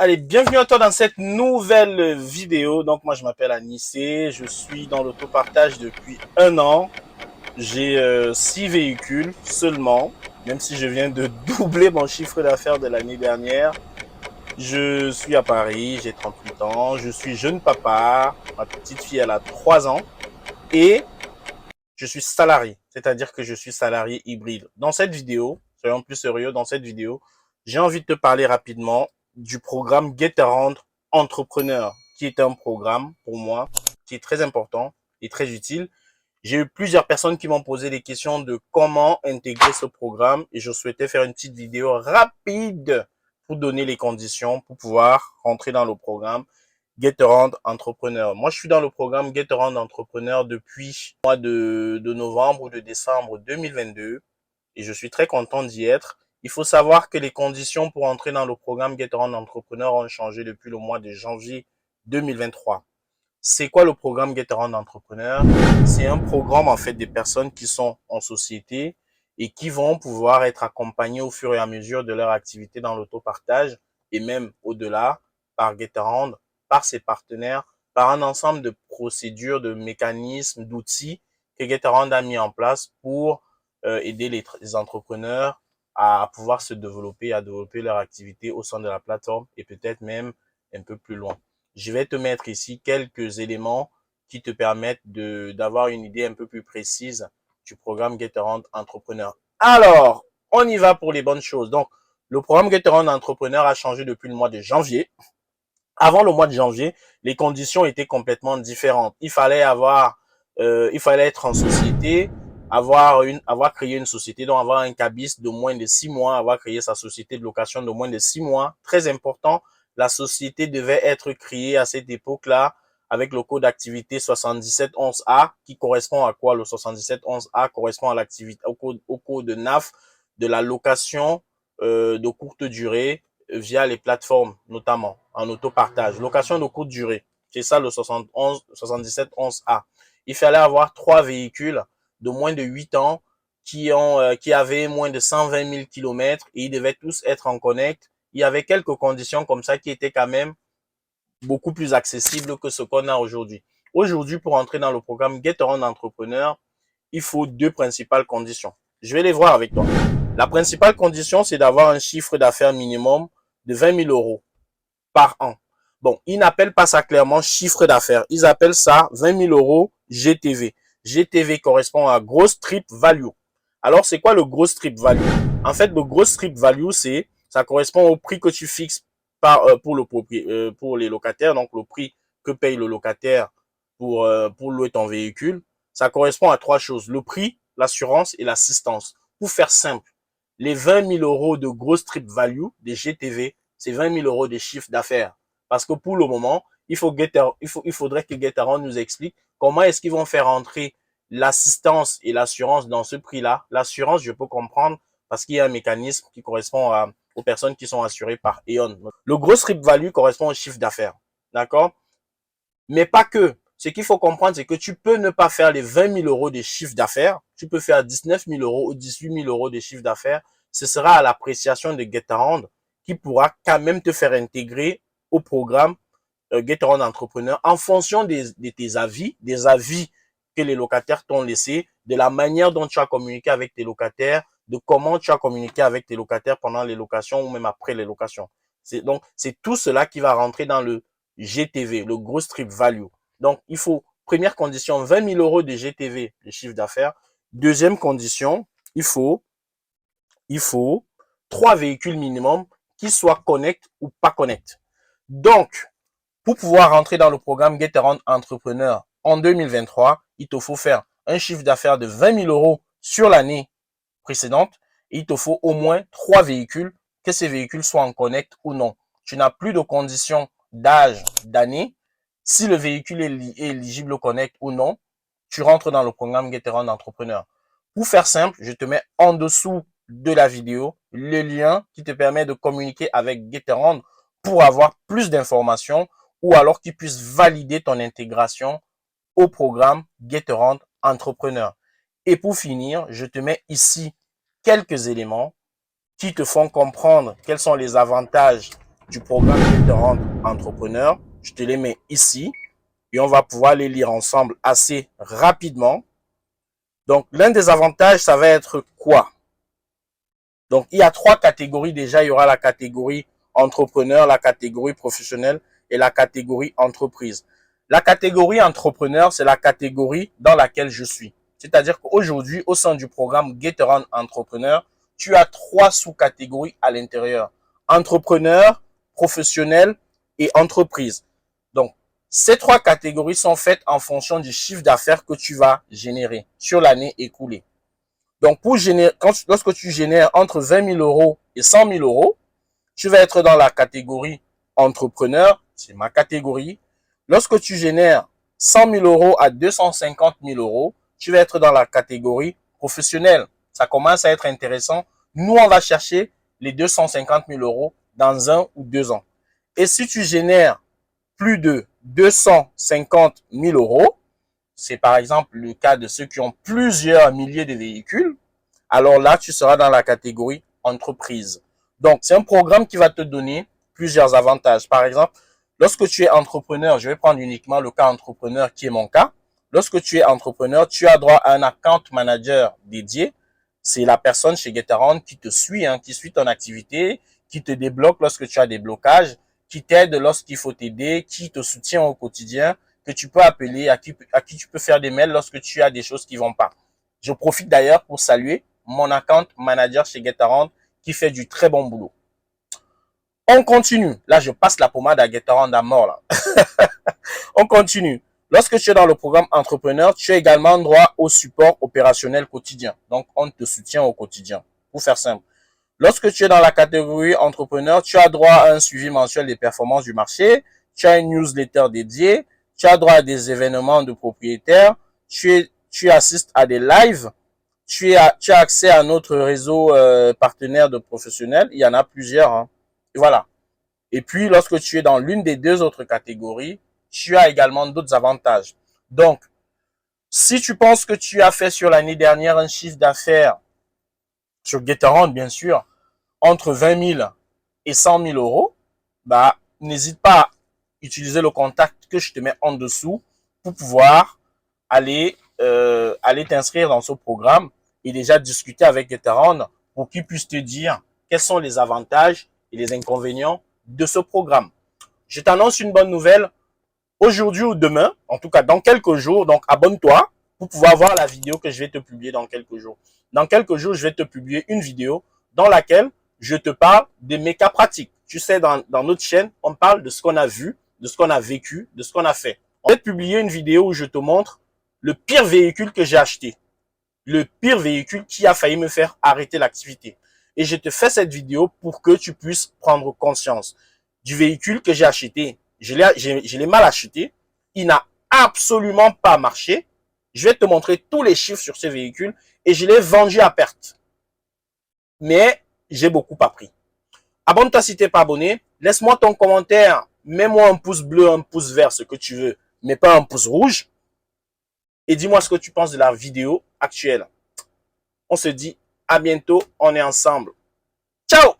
Allez, bienvenue à toi dans cette nouvelle vidéo. Donc moi je m'appelle Anissé, je suis dans l'autopartage depuis un an. J'ai 6 véhicules seulement, même si je viens de doubler mon chiffre d'affaires de l'année dernière. Je suis à Paris, j'ai 38 ans, je suis jeune papa, ma petite fille elle a 3 ans et je suis salarié, c'est-à-dire que je suis salarié hybride. Dans cette vidéo, soyons plus sérieux, dans cette vidéo, j'ai envie de te parler rapidement du programme Getaround Entrepreneur, qui est un programme pour moi qui est très important et très utile. J'ai eu plusieurs personnes qui m'ont posé des questions de comment intégrer ce programme et je souhaitais faire une petite vidéo rapide pour donner les conditions pour pouvoir rentrer dans le programme Getaround Entrepreneur. Moi, je suis dans le programme Getaround Entrepreneur depuis le mois de novembre ou de décembre 2022 et je suis très content d'y être. Il faut savoir que les conditions pour entrer dans le programme Getaround Entrepreneur ont changé depuis le mois de janvier 2023. C'est quoi le programme Getaround Entrepreneur? C'est un programme en fait des personnes qui sont en société et qui vont pouvoir être accompagnées au fur et à mesure de leur activité dans l'autopartage et même au-delà par Getaround, par ses partenaires, par un ensemble de procédures, de mécanismes, d'outils que Getaround a mis en place pour aider les entrepreneurs à pouvoir se développer, à développer leur activité au sein de la plateforme et peut-être même un peu plus loin. Je vais te mettre ici quelques éléments qui te permettent d'avoir une idée un peu plus précise du programme Getaround Entrepreneur. Alors, on y va pour les bonnes choses. Donc, le programme Getaround Entrepreneur a changé depuis le mois de janvier. Avant le mois de janvier, les conditions étaient complètement différentes. Il fallait être en société, avoir créé une société, donc avoir un cabis de moins de 6 mois, avoir créé sa société de location de moins de 6 mois. Très important, la société devait être créée à cette époque-là avec le code d'activité 7711A, qui correspond à quoi? Le 7711A correspond à l'activité, au code NAF de la location de courte durée via les plateformes, notamment en autopartage. Location de courte durée. C'est ça le 7711A. Il fallait avoir 3 véhicules de moins de 8 ans qui avaient moins de 120 000 kilomètres et ils devaient tous être en connect. Il y avait quelques conditions comme ça qui étaient quand même beaucoup plus accessibles que ce qu'on a aujourd'hui. Aujourd'hui, pour entrer dans le programme Getaround Entrepreneur, il faut 2 principales conditions. Je vais les voir avec toi. La principale condition, c'est d'avoir un chiffre d'affaires minimum de 20 000 euros par an. Bon, ils n'appellent pas ça clairement chiffre d'affaires. Ils appellent ça 20 000 euros GTV. GTV correspond à Gross Trip Value. Alors, c'est quoi le Gross Trip Value? En fait, le Gross Trip Value, ça correspond au prix que tu fixes pour les locataires. Donc, le prix que paye le locataire pour louer ton véhicule. Ça correspond à 3 choses. Le prix, l'assurance et l'assistance. Pour faire simple, les 20 000 euros de Gross Trip Value des GTV, c'est 20 000 euros de chiffre d'affaires. Parce que pour le moment, il faudrait que Getaround nous explique comment est-ce qu'ils vont faire entrer l'assistance et l'assurance dans ce prix-là. L'assurance, je peux comprendre parce qu'il y a un mécanisme qui correspond aux personnes qui sont assurées par E.ON. Le Gross Trip Value correspond au chiffre d'affaires. D'accord? Mais pas que. Ce qu'il faut comprendre, c'est que tu peux ne pas faire les 20 000 euros de chiffre d'affaires. Tu peux faire 19 000 euros ou 18 000 euros de chiffre d'affaires. Ce sera à l'appréciation de Getaround qui pourra quand même te faire intégrer au programme Getaround Entrepreneur en fonction de tes avis, des avis que les locataires t'ont laissés, de la manière dont tu as communiqué avec tes locataires, de comment tu as communiqué avec tes locataires pendant les locations ou même après les locations. Donc, c'est tout cela qui va rentrer dans le GTV, le Gross Trip Value. Donc, il faut, première condition, 20 000 euros de GTV, le chiffre d'affaires. Deuxième condition, il faut 3 véhicules minimum qui soient connect ou pas connect. Donc, pour pouvoir rentrer dans le programme Getaround Entrepreneur en 2023, il te faut faire un chiffre d'affaires de 20 000 euros sur l'année précédente et il te faut au moins 3 véhicules, que ces véhicules soient en connect ou non. Tu n'as plus de conditions d'âge, d'année. Si le véhicule est éligible au connect ou non, tu rentres dans le programme Getaround Entrepreneur. Pour faire simple, je te mets en dessous de la vidéo le lien qui te permet de communiquer avec Getaround pour avoir plus d'informations ou alors qu'ils puissent valider ton intégration au programme Getaround Entrepreneur. Et pour finir, je te mets ici quelques éléments qui te font comprendre quels sont les avantages du programme Get te rendre entrepreneur. Je te les mets ici et on va pouvoir les lire ensemble assez rapidement. Donc, l'un des avantages, ça va être quoi? Donc, il y a 3 catégories déjà. Il y aura la catégorie entrepreneur, la catégorie professionnelle et la catégorie entreprise. La catégorie entrepreneur, c'est la catégorie dans laquelle je suis. C'est-à-dire qu'aujourd'hui, au sein du programme Get te rendre entrepreneur, tu as 3 sous-catégories à l'intérieur. Entrepreneur, professionnel et entreprise. Donc, ces 3 catégories sont faites en fonction du chiffre d'affaires que tu vas générer sur l'année écoulée. Donc, lorsque tu génères entre 20 000 euros et 100 000 euros, tu vas être dans la catégorie entrepreneur, c'est ma catégorie. Lorsque tu génères 100 000 euros à 250 000 euros, tu vas être dans la catégorie professionnelle. Ça commence à être intéressant. Nous, on va chercher les 250 000 euros dans 1 ou 2 ans. Et si tu génères plus de 250 000 euros, c'est par exemple le cas de ceux qui ont plusieurs milliers de véhicules, alors là, tu seras dans la catégorie entreprise. Donc, c'est un programme qui va te donner plusieurs avantages. Par exemple, lorsque tu es entrepreneur, je vais prendre uniquement le cas entrepreneur qui est mon cas. Lorsque tu es entrepreneur, tu as droit à un account manager dédié. C'est la personne chez Get te rendre qui te suit, qui suit ton activité, qui te débloque lorsque tu as des blocages, qui t'aide lorsqu'il faut t'aider, qui te soutient au quotidien, que tu peux appeler, à qui tu peux faire des mails lorsque tu as des choses qui vont pas. Je profite d'ailleurs pour saluer mon account manager chez Get te rendre qui fait du très bon boulot. On continue. Là, je passe la pommade à Get te rendre à mort, là. On continue. Lorsque tu es dans le programme entrepreneur, tu as également droit au support opérationnel quotidien. Donc, on te soutient au quotidien. Pour faire simple. Lorsque tu es dans la catégorie entrepreneur, tu as droit à un suivi mensuel des performances du marché. Tu as une newsletter dédiée. Tu as droit à des événements de propriétaires. Tu assistes à des lives. Tu as accès à notre réseau partenaire de professionnels. Il y en a plusieurs. Et voilà. Et puis, lorsque tu es dans l'une des 2 autres catégories, tu as également d'autres avantages. Donc, si tu penses que tu as fait sur l'année dernière un chiffre d'affaires sur Get te rendre, bien sûr, entre 20 000 et 100 000 euros, bah, n'hésite pas à utiliser le contact que je te mets en dessous pour pouvoir aller t'inscrire dans ce programme et déjà discuter avec Get te rendre pour qu'ils puissent te dire quels sont les avantages et les inconvénients de ce programme. Je t'annonce une bonne nouvelle aujourd'hui ou demain, en tout cas dans quelques jours. Donc, abonne-toi pour pouvoir voir la vidéo que je vais te publier dans quelques jours. Dans quelques jours, je vais te publier une vidéo dans laquelle je te parle de mes cas pratiques. Tu sais, dans notre chaîne, on parle de ce qu'on a vu, de ce qu'on a vécu, de ce qu'on a fait. On va te publier une vidéo où je te montre le pire véhicule que j'ai acheté. Le pire véhicule qui a failli me faire arrêter l'activité. Et je te fais cette vidéo pour que tu puisses prendre conscience du véhicule que j'ai acheté. Je l'ai mal acheté. Il n'a absolument pas marché. Je vais te montrer tous les chiffres sur ce véhicule et je l'ai vendu à perte. Mais j'ai beaucoup appris. Abonne-toi si tu n'es pas abonné. Laisse-moi ton commentaire. Mets-moi un pouce bleu, un pouce vert, ce que tu veux, mais pas un pouce rouge. Et dis-moi ce que tu penses de la vidéo actuelle. On se dit à bientôt. On est ensemble. Ciao!